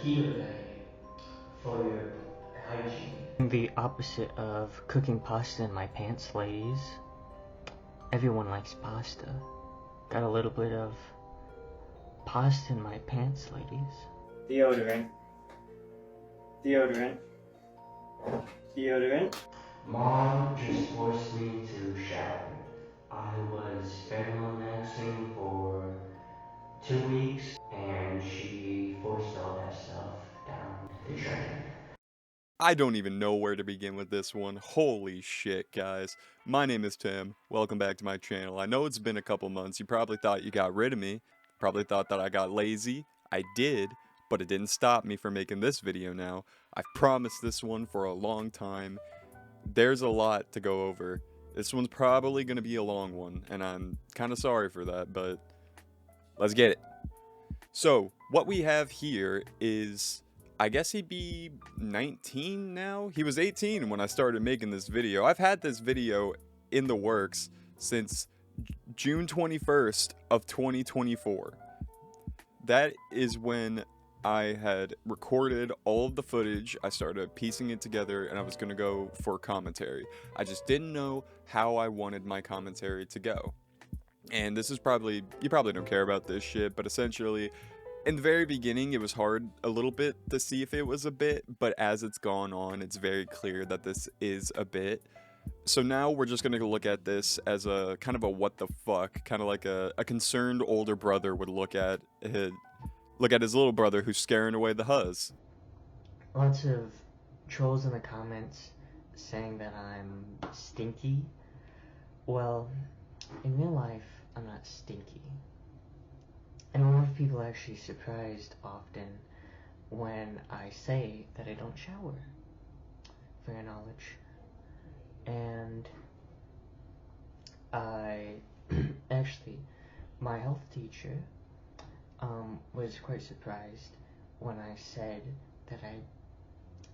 keto diet for your hygiene. The opposite of cooking pasta in my pants, ladies. Everyone likes pasta. Got a little bit of pasta in my pants, ladies. Deodorant. Deodorant. Deodorant. Mom just forced me to shower. I was pheromone for 2 weeks, and she forced all that stuff down the drain. I don't even know where to begin with this one. Holy shit, guys. My name is Tim. Welcome back to my channel. I know it's been a couple months. You probably thought you got rid of me. Probably thought that I got lazy. I did, but it didn't stop me from making this video now. I've promised this one for a long time. There's a lot to go over. This one's probably going to be a long one, and I'm kind of sorry for that, but let's get it. So, what we have here is, I guess he'd be 19 now? He was 18 when I started making this video. I've had this video in the works since June 21st of 2024. That is when I had recorded all of the footage. I started piecing it together and I was going to go for commentary. I just didn't know how I wanted my commentary to go. And this is probably, you probably don't care about this shit, but essentially, in the very beginning, it was hard a little bit to see if it was a bit, but as it's gone on, it's very clear that this is a bit. So now we're just going to look at this as a kind of a what the fuck, kind of like a concerned older brother would look at his little brother who's scaring away the huzz. Lots of trolls in the comments saying that I'm stinky. Well, in real life, I'm not stinky. And a lot of people are actually surprised often when I say that I don't shower, for your knowledge. And I, actually, my health teacher was quite surprised when I said that I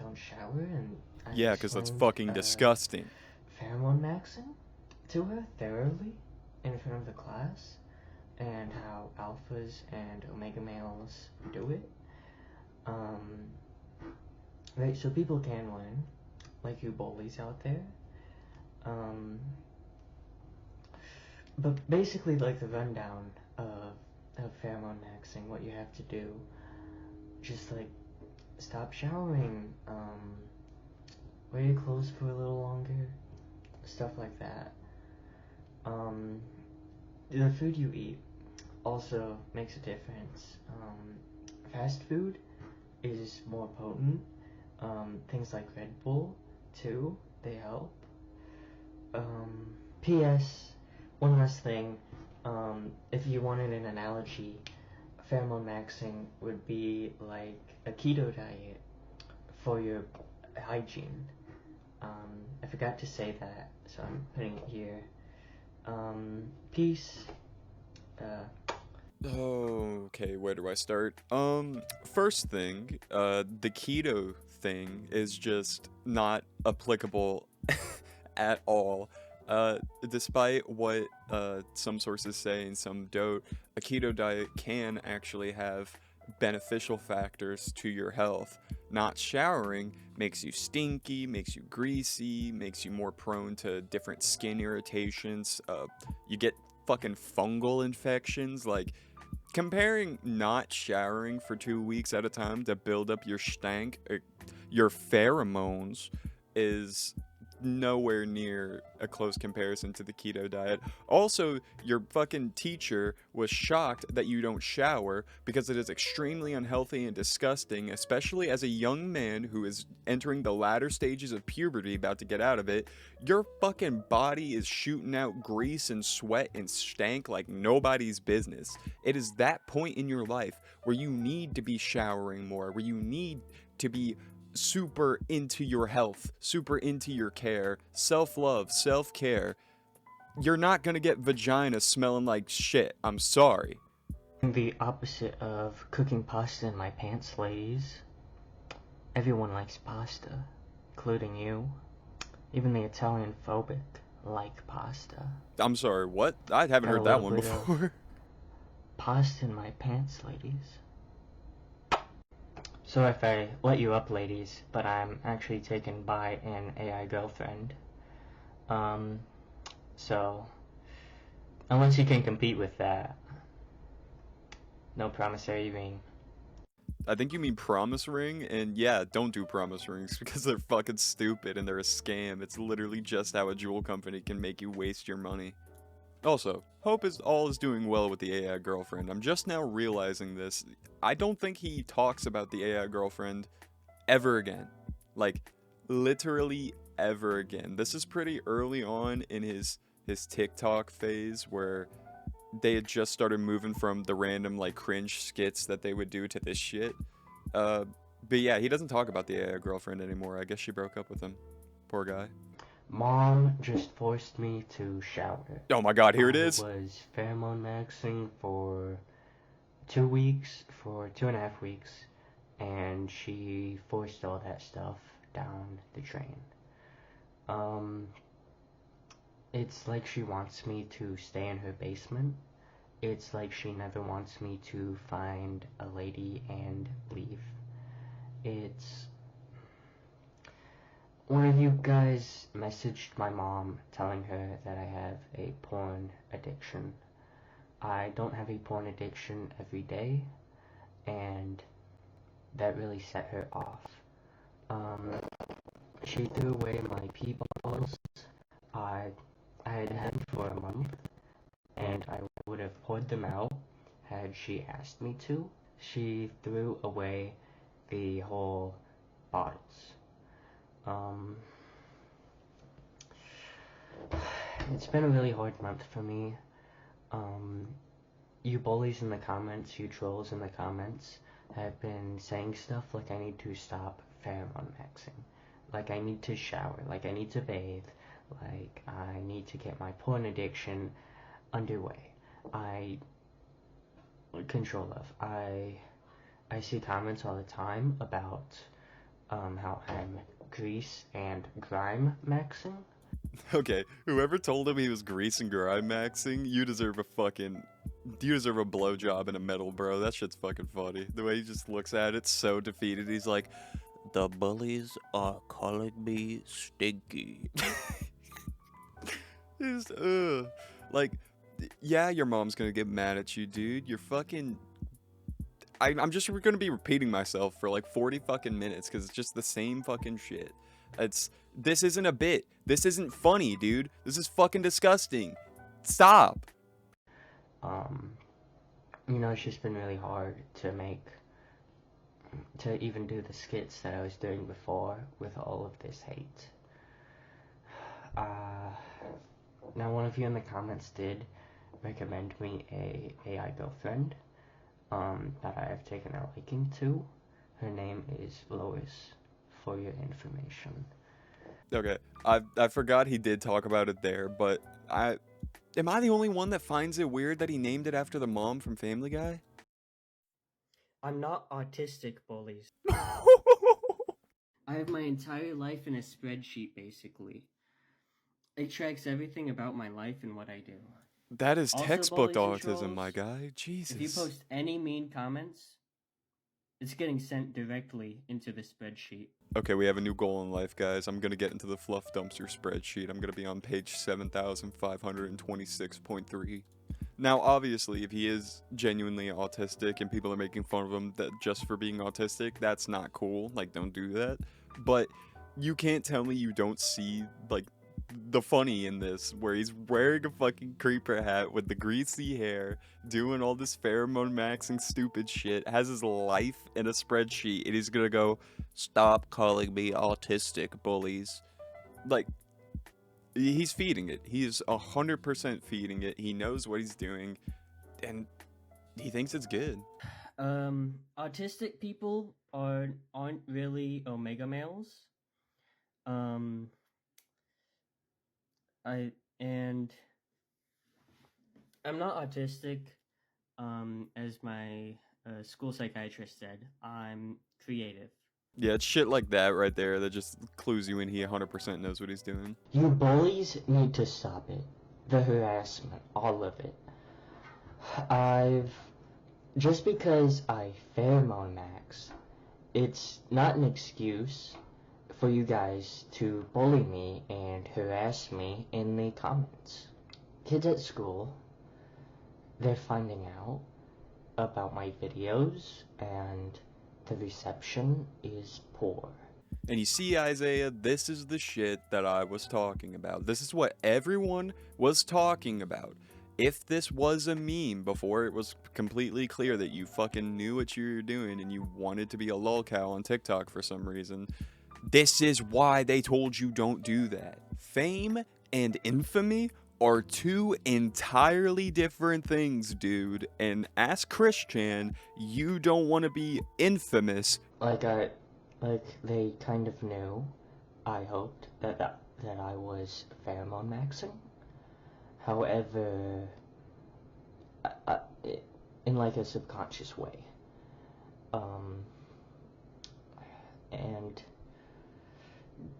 don't shower, and I Yeah, because that's explained, fucking disgusting. pheromone maxing to her thoroughly in front of the class, and how alphas and omega males do it. Right, so people can learn, like you bullies out there. But basically, like, the rundown of pheromone maxing, what you have to do, just like stop showering, wear your clothes for a little longer, stuff like that. The food you eat also makes a difference. Fast food is more potent. Things like Red Bull too, they help. P.S. One last thing, if you wanted an analogy, pheromone maxing would be like a keto diet for your hygiene. I forgot to say that, so I'm putting it here. Peace. Okay, where do I start? First thing, the keto thing is just not applicable at all. Despite what some sources say and some don't, a keto diet can actually have beneficial factors to your health. Not showering makes you stinky, makes you greasy, makes you more prone to different skin irritations. You get fucking fungal infections. Like, comparing not showering for 2 weeks at a time to build up your stank, your pheromones, is nowhere near a close comparison to the keto diet. Also, your fucking teacher was shocked that you don't shower because it is extremely unhealthy and disgusting, especially as a young man who is entering the latter stages of puberty, about to get out of it. Your fucking body is shooting out grease and sweat and stank like nobody's business. It is that point in your life where you need to be showering more, where you need to be super into your health, super into your care, self-love, self-care. You're not gonna get vagina smelling like shit. I'm sorry. The opposite of cooking pasta in my pants, ladies. Everyone likes pasta, including you. Even the Italian phobic like pasta. I'm sorry, what? I haven't heard that one before. Pasta in my pants, ladies. So if I let you up, ladies, but I'm actually taken by an AI girlfriend. Um, so unless you can compete with that, no promissory ring. I think you mean promise ring, and yeah, don't do promise rings because they're fucking stupid and they're a scam. It's literally just how a jewel company can make you waste your money. Also, hope all is doing well with the AI girlfriend. I'm just now realizing this. I don't think he talks about the AI girlfriend ever again. Like, literally ever again. This is pretty early on in his TikTok phase where they had just started moving from the random like cringe skits that they would do to this shit. Uh, but yeah, he doesn't talk about the AI girlfriend anymore. I guess she broke up with him. Poor guy. Mom just forced me to shower. Oh my god, here it I is. was pheromone maxing for 2 weeks, for 2.5 weeks, and she forced all that stuff down the drain. Um, it's like she wants me to stay in her basement. It's like she never wants me to find a lady and leave. It's One of you guys messaged my mom telling her that I have a porn addiction. I don't have a porn addiction every day, and that really set her off. Um, she threw away my pee bottles. I, I had had them for a month, and I would have poured them out had she asked me to. She threw away the whole bottles. Um, it's been a really hard month for me. Um, you bullies in the comments, you trolls in the comments, have been saying stuff like I need to stop pheromone maxing, like I need to shower, like I need to bathe, like I need to get my porn addiction underway. I control of. I see comments all the time about how I'm grease and grime maxing. Okay, whoever told him he was grease and grime maxing, you deserve a blowjob and a medal, bro. That shit's fucking funny. The way he just looks at it, so defeated. He's like, the bullies are calling me stinky. Just, like, yeah, your mom's gonna get mad at you, dude. You're fucking. I'm just gonna be repeating myself for like 40 fucking minutes because it's just the same fucking shit. This isn't a bit. This isn't funny, dude. This is fucking disgusting. Stop. It's just been really hard to even do the skits that I was doing before with all of this hate. Now one of you in the comments did recommend me a AI girlfriend, that I have taken a liking to. Her name is Lois, for your information. Okay, I forgot he did talk about it there, but am I the only one that finds it weird that he named it after the mom from Family Guy? I'm not autistic, bullies. I have my entire life in a spreadsheet, basically. It tracks everything about my life and what I do. That is Also, textbook bullies and autism, my trolls, guy. Jesus. if you post any mean comments, it's getting sent directly into the spreadsheet. Okay, we have a new goal in life, guys. I'm gonna get into the FluffDumpster spreadsheet. I'm gonna be on page 7,526.3. Now, obviously, if he is genuinely autistic and people are making fun of him just for being autistic, that's not cool. Like, don't do that. But you can't tell me you don't see, like, the funny in this, where he's wearing a fucking creeper hat with the greasy hair, doing all this pheromone maxing stupid shit, has his life in a spreadsheet, and he's gonna go, stop calling me autistic, bullies. Like, he's feeding it. He is 100% feeding it. He knows what he's doing, and he thinks it's good. Autistic people aren't really omega males. I'm not autistic, as my school psychiatrist said. I'm creative. Yeah, it's shit like that right there that just clues you in he 100% knows what he's doing. You bullies need to stop it. The harassment, all of it. Just because I pheromone max it's not an excuse for you guys to bully me and harass me in the comments. Kids at school, they're finding out about my videos, and the reception is poor. And you see, Isaiah, this is the shit that I was talking about. This is what everyone was talking about. If this was a meme before it was completely clear that you fucking knew what you were doing and you wanted to be a lolcow on TikTok for some reason, this is why they told you don't do that. Fame and infamy are two entirely different things, dude. And as Christian, you don't want to be infamous. Like they kind of knew, I hoped, that I was pheromone maxing. However, in like a subconscious way. And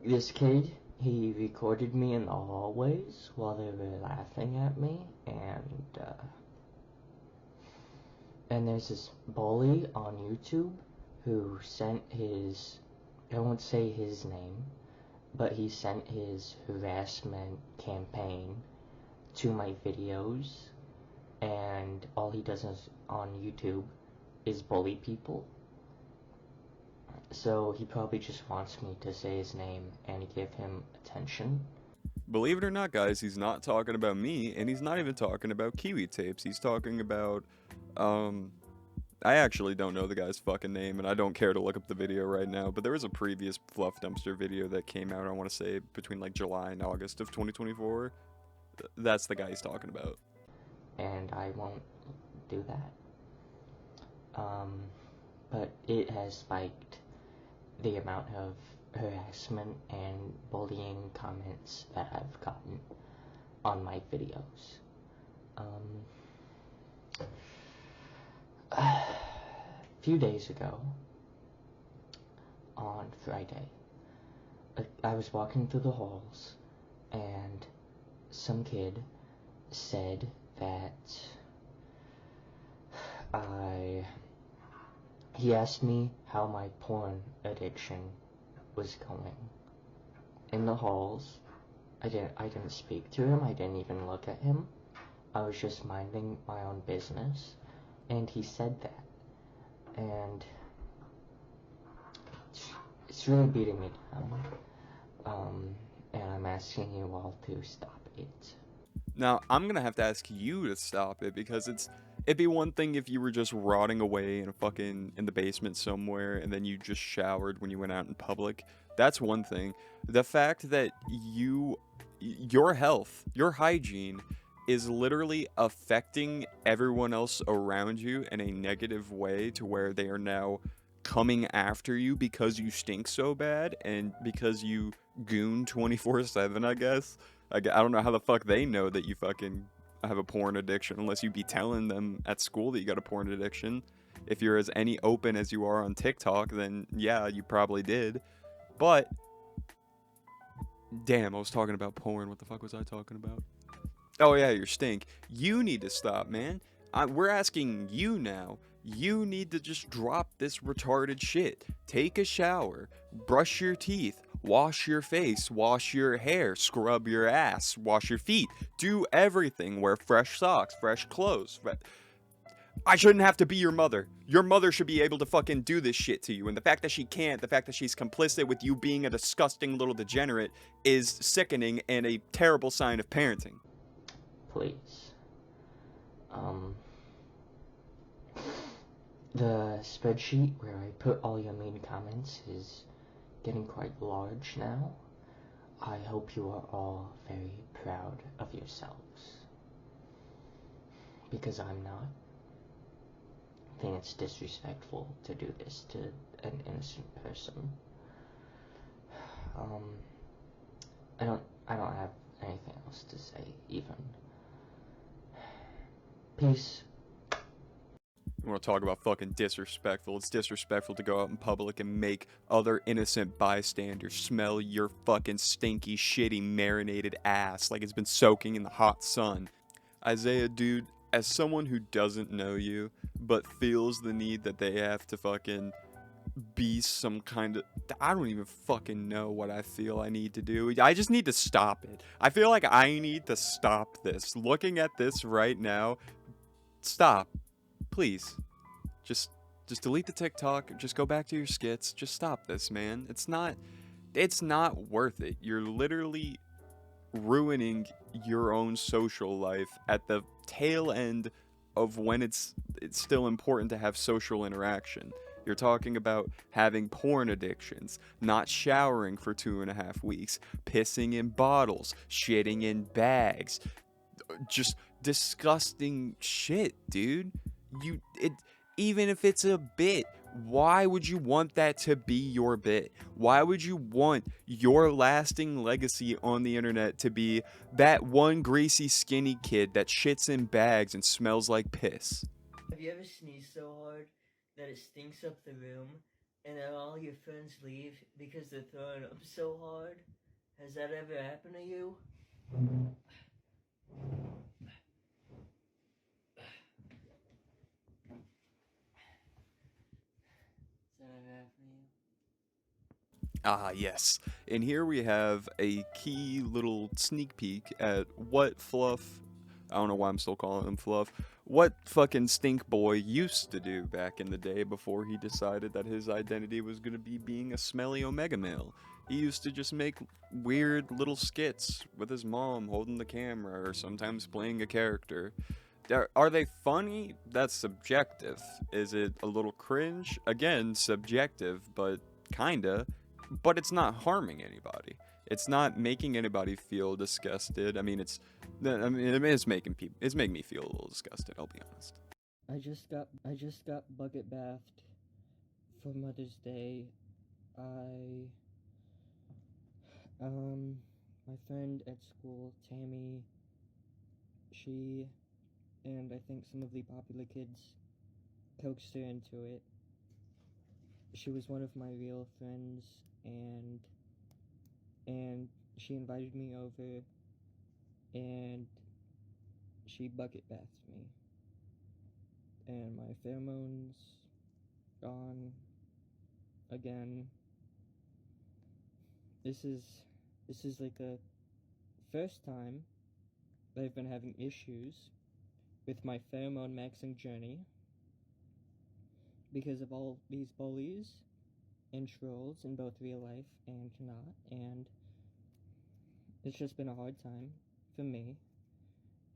this kid, he recorded me in the hallways while they were laughing at me, and there's this bully on YouTube who sent his, I won't say his name, but he sent his harassment campaign to my videos, and all he does is on YouTube is bully people. So he probably just wants me to say his name and give him attention. Believe it or not, guys, he's not talking about me, and he's not even talking about Kiwi Tapes. He's talking about, I actually don't know the guy's fucking name, and I don't care to look up the video right now, but there was a previous FluffDumpster video that came out, I want to say, between like July and August of 2024. That's the guy he's talking about. And I won't do that. But it has spiked the amount of harassment and bullying comments that I've gotten on my videos. A few days ago, on Friday, I was walking through the halls, and some kid said that he asked me how my porn addiction was going. In the halls, I didn't speak to him, I didn't even look at him. I was just minding my own business, and he said that. And it's really beating me down. And I'm asking you all to stop it. Now, I'm gonna have to ask you to stop it, because it'd be one thing if you were just rotting away in the basement somewhere and then you just showered when you went out in public. That's one thing. The fact that your health, your hygiene is literally affecting everyone else around you in a negative way, to where they are now coming after you because you stink so bad and because you goon 24/7, I guess. I don't know how the fuck they know that you fucking have a porn addiction, unless you be telling them at school that you got a porn addiction. If you're as any open as you are on TikTok, then yeah, you probably did. But damn, I was talking about porn. What the fuck was I talking about? Oh yeah, your stink. You need to stop, man. We're asking you now. You need to just drop this retarded shit. Take a shower, brush your teeth, wash your face, wash your hair, scrub your ass, wash your feet, do everything. Wear fresh socks, fresh clothes. I shouldn't have to be your mother. Your mother should be able to fucking do this shit to you. And the fact that she can't, the fact that she's complicit with you being a disgusting little degenerate, is sickening and a terrible sign of parenting. Please. The spreadsheet where I put all your mean comments is getting quite large now. I hope you are all very proud of yourselves. Because I'm not. I think it's disrespectful to do this to an innocent person. I don't have anything else to say, even. Peace. You want to talk about fucking disrespectful? It's disrespectful to go out in public and make other innocent bystanders smell your fucking stinky, shitty, marinated ass like it's been soaking in the hot sun. Isaiah, dude, as someone who doesn't know you, but feels the need that they have to fucking be some kind of, I don't even fucking know what I feel I need to do. I just need to stop it. I feel like I need to stop this. Looking at this right now, stop. Please. Just just delete the TikTok, just go back to your skits. Just stop this, man. It's not worth it. You're literally ruining your own social life at the tail end of when it's still important to have social interaction. You're talking about having porn addictions, not showering for 2.5 weeks, pissing in bottles, shitting in bags, just disgusting shit, dude. You it Even if it's a bit, why would you want that to be your bit? Why would you want your lasting legacy on the internet to be that one greasy skinny kid that shits in bags and smells like piss? Have you ever sneezed so hard that it stinks up the room and then all your friends leave because they're throwing up so hard? Has that ever happened to you? Has that ever happened to you? Ah, yes. And here we have a key little sneak peek at what Fluff, I don't know why I'm still calling him Fluff, what fucking Stink Boy used to do back in the day before he decided that his identity was going to be being a smelly Omega male. He used to just make weird little skits with his mom holding the camera or sometimes playing a character. Are they funny? That's subjective. Is it a little cringe? Again, subjective, but kinda. But it's not harming anybody. It's not making anybody feel disgusted. It's making me feel a little disgusted, I'll be honest. I just got bucket bathed for Mother's Day. I my friend at school, Tammy, she and I think some of the popular kids coaxed her into it. She was one of my real friends, and she invited me over, and she bucket bathed me, and my pheromones gone again. This is like the first time that I've been having issues with my pheromone maxing journey because of all these bullies and trolls in both real life and not, and it's just been a hard time for me,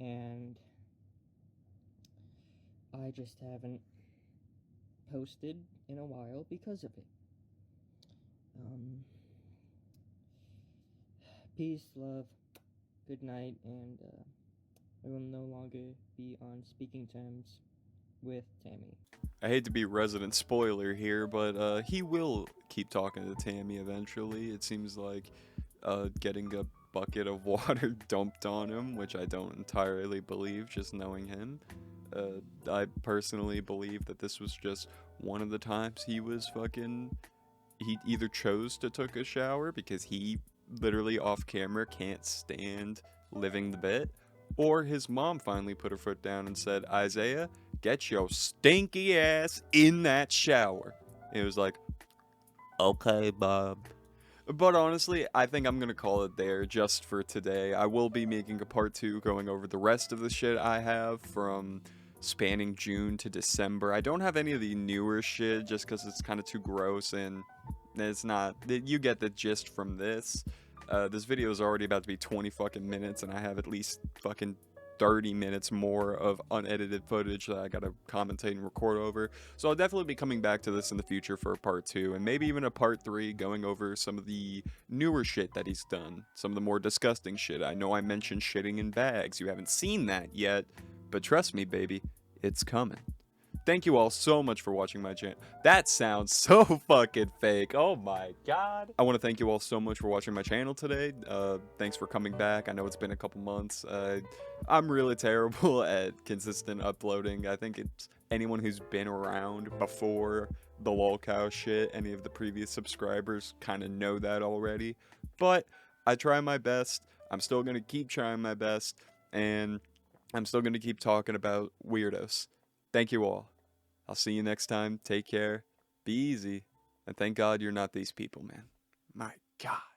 and I just haven't posted in a while because of it. Peace, love, good night, and I will no longer be on speaking terms with Tammy. I hate to be resident spoiler here, but he will keep talking to Tammy eventually. It seems like getting a bucket of water dumped on him, which I don't entirely believe, just knowing him. I personally believe that this was just one of the times he either chose to take a shower because he literally off camera can't stand living the bit, or his mom finally put her foot down and said, Isaiah, get your stinky ass in that shower. And it was like, okay, Bob. But honestly, I think I'm gonna call it there just for today. I will be making a part 2 going over the rest of the shit I have from spanning June to December. I don't have any of the newer shit just because it's kind of too gross and it's not. You get the gist from this. This video is already about to be 20 fucking minutes, and I have at least fucking 30 minutes more of unedited footage that I gotta commentate and record over. So I'll definitely be coming back to this in the future for a part 2, and maybe even a part 3 going over some of the newer shit that he's done. Some of the more disgusting shit. I know I mentioned shitting in bags. You haven't seen that yet, but trust me, baby, it's coming. Thank you all so much for watching my channel. That sounds so fucking fake. Oh my god. I want to thank you all so much for watching my channel today. Thanks for coming back. I know it's been a couple months. I'm really terrible at consistent uploading. I think it's anyone who's been around before the lolcow shit, any of the previous subscribers kind of know that already. But I try my best. I'm still going to keep trying my best. And I'm still going to keep talking about weirdos. Thank you all. I'll see you next time. Take care. Be easy. And thank God you're not these people, man. My God.